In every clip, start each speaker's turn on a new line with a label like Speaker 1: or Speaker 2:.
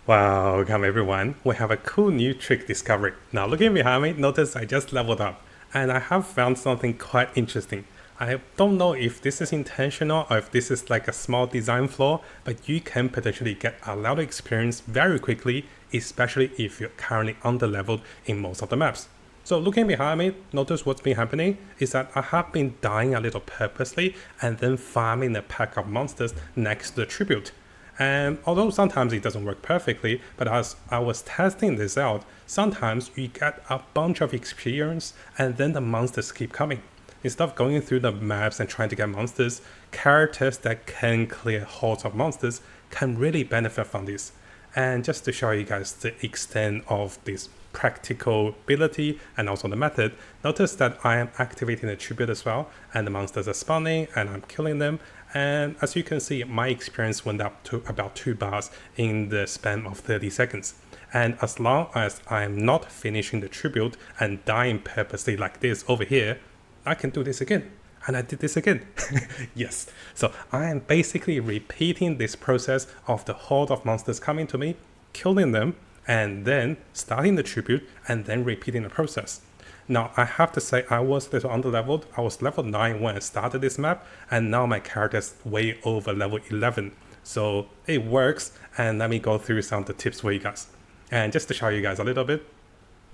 Speaker 1: Welcome everyone, we have a cool new trick discovery. Now looking behind me, notice I just leveled up and I have found something quite interesting. I don't know if this is intentional or if this is like a small design flaw, but you can potentially get a lot of experience very quickly, especially if you're currently underleveled in most of the maps. So looking behind me, notice what's been happening is that I have been dying a little purposely and then farming a pack of monsters next to the tribute. And although sometimes it doesn't work perfectly, but as I was testing this out, sometimes you get a bunch of experience and then the monsters keep coming. Instead of going through the maps and trying to get monsters, characters that can clear hordes of monsters can really benefit from this. And just to show you guys the extent of this practical ability and also the method, notice that I am activating the tribute as well, and the monsters are spawning and I'm killing them. And as you can see, my experience went up to about 2 bars in the span of 30 seconds. And as long as I'm not finishing the tribute and dying purposely like this over here, I can do this again. And I did this again. Yes. So I am basically repeating this process of the horde of monsters coming to me, killing them, and then starting the tribute and then repeating the process. Now I have to say I was a little underleveled. I was level 9 when I started this map, and now my character is way over level 11. So it works, and let me go through some of the tips for you guys. And just to show you guys a little bit,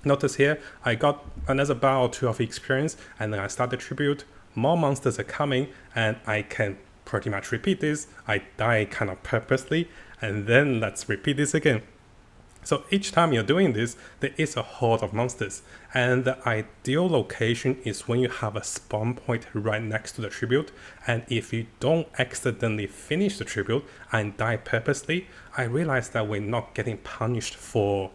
Speaker 1: notice here I got another bar or 2 of experience, and then I start the tribute. More monsters are coming, and I can pretty much repeat this. I die kind of purposely, and then let's repeat this again. So each time you're doing this, there is a horde of monsters, and the ideal location is when you have a spawn point right next to the tribute. And if you don't accidentally finish the tribute and die purposely, I realize that we're not getting punished for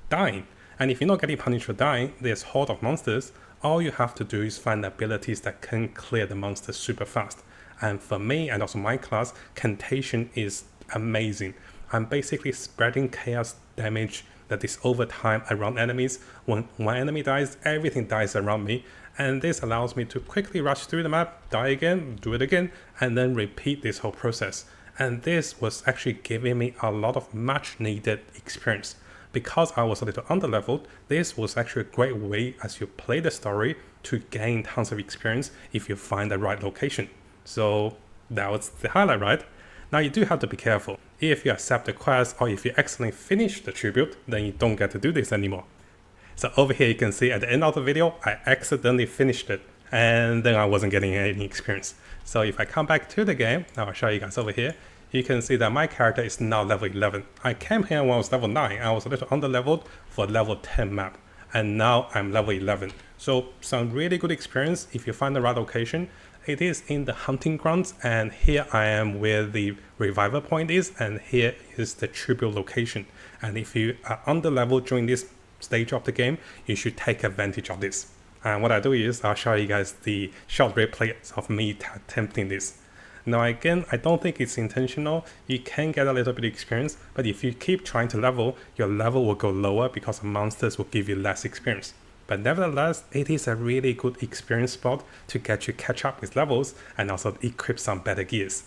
Speaker 1: dying. And if you're not getting punished for dying, there's horde of monsters. All you have to do is find abilities that can clear the monsters super fast. And for me and also my class, Contagion is amazing. I'm basically spreading chaos damage that is over time around enemies. When one enemy dies, everything dies around me. And this allows me to quickly rush through the map, die again, do it again, and then repeat this whole process. And this was actually giving me a lot of much needed experience. Because I was a little underleveled, this was actually a great way as you play the story to gain tons of experience if you find the right location. So that was the highlight, right? Now you do have to be careful. If you accept the quest or if you accidentally finish the tribute, then you don't get to do this anymore. So over here you can see at the end of the video, I accidentally finished it and then I wasn't getting any experience. So if I come back to the game, I'll show you guys over here, you can see that my character is now level 11. I came here when I was level 9, I was a little underleveled for level 10 map. And now I'm level 11. So some really good experience if you find the right location. It is in the hunting grounds, and here I am where the revival point is, and here is the tribute location. And if you are underleveled during this stage of the game, you should take advantage of this. And what I do is I'll show you guys the short replay of me attempting this. Now again, I don't think it's intentional. You can get a little bit of experience, but if you keep trying to level, your level will go lower because monsters will give you less experience. But nevertheless, it is a really good experience spot to get you catch up with levels and also equip some better gears.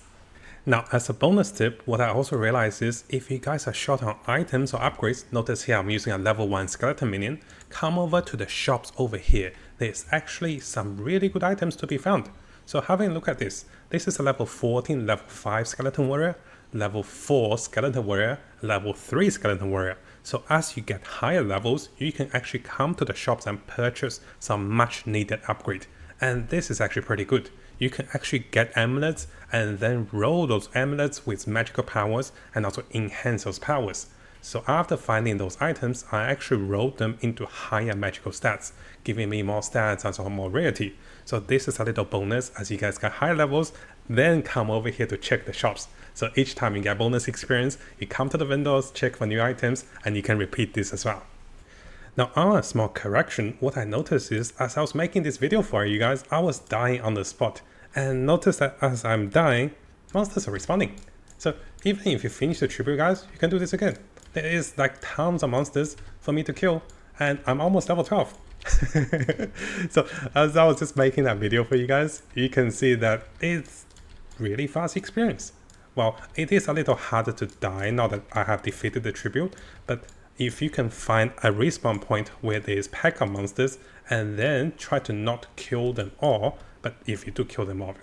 Speaker 1: Now as a bonus tip, what I also realized is if you guys are short on items or upgrades, notice here I'm using a level 1 skeleton minion, come over to the shops over here. There's actually some really good items to be found. So having a look at this, this is a level 14, level 5 skeleton warrior, level 4 skeleton warrior, level 3 skeleton warrior. So as you get higher levels, you can actually come to the shops and purchase some much needed upgrade. And this is actually pretty good. You can actually get amulets and then roll those amulets with magical powers and also enhance those powers. So after finding those items, I actually rolled them into higher magical stats, giving me more stats and also more rarity. So this is a little bonus as you guys get high levels, then come over here to check the shops. So each time you get bonus experience, you come to the windows, check for new items, and you can repeat this as well. Now on a small correction, what I noticed is as I was making this video for you guys, I was dying on the spot. And notice that as I'm dying, monsters are respawning. So even if you finish the tribute guys, you can do this again. There is like tons of monsters for me to kill, and I'm almost level 12. So as I was just making that video for you guys, you can see that it's really fast experience. Well, it is a little harder to die now that I have defeated the tribute, but if you can find a respawn point where there's pack of monsters and then try to not kill them all, but if you do kill them all,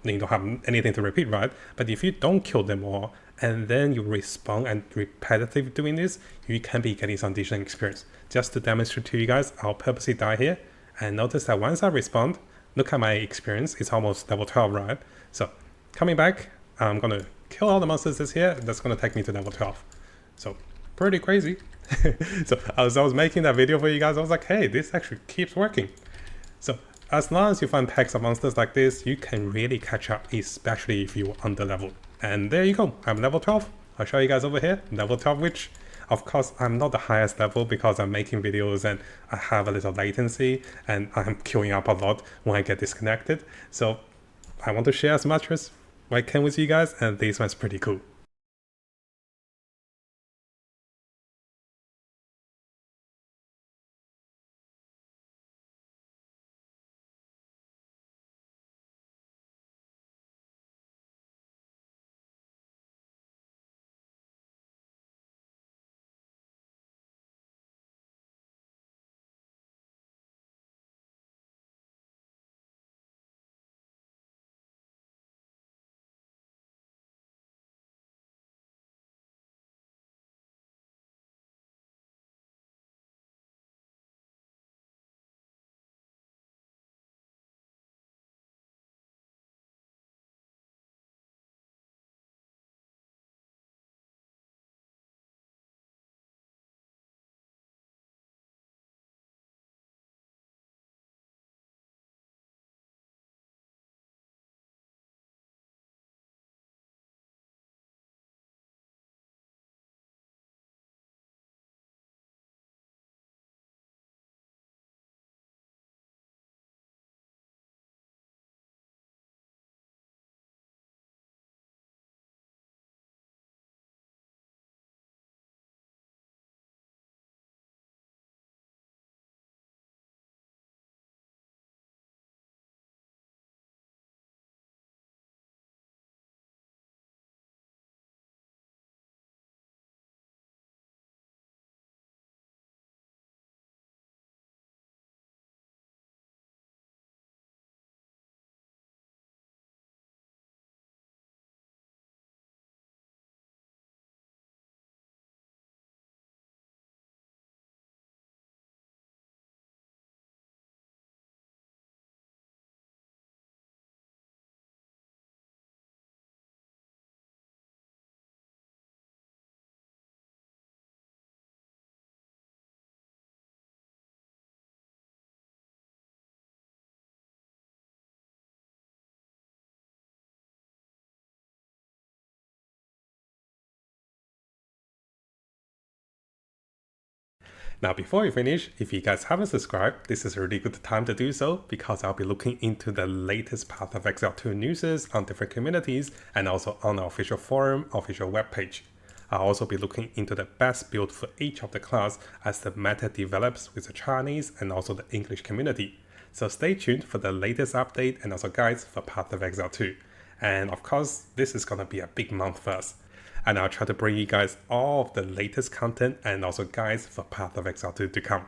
Speaker 1: then you don't have anything to repeat, right? But if you don't kill them all and then you respawn and repetitive doing this, you can be getting some decent experience. Just to demonstrate to you guys, I'll purposely die here and notice that once I respawn, look at my experience, it's almost level 12, right? So coming back, I'm gonna kill all the monsters that's here. That's gonna take me to level 12. So pretty crazy. So as I was making that video for you guys, I was like, hey, this actually keeps working. So as long as you find packs of monsters like this, you can really catch up, especially if you're under leveled. And there you go, I'm level 12. I'll show you guys over here, level 12 witch. Of course, I'm not the highest level because I'm making videos and I have a little latency and I'm queuing up a lot when I get disconnected. So I want to share as much as I can with you guys, and this one's pretty cool. Now before we finish, if you guys haven't subscribed, this is a really good time to do so because I'll be looking into the latest Path of Exile 2 news on different communities and also on our official forum, official webpage. I'll also be looking into the best build for each of the class as the meta develops with the Chinese and also the English community. So stay tuned for the latest update and also guides for Path of Exile 2. And of course, this is gonna be a big month for us. And I'll try to bring you guys all of the latest content and also guides for Path of Exile 2 to come.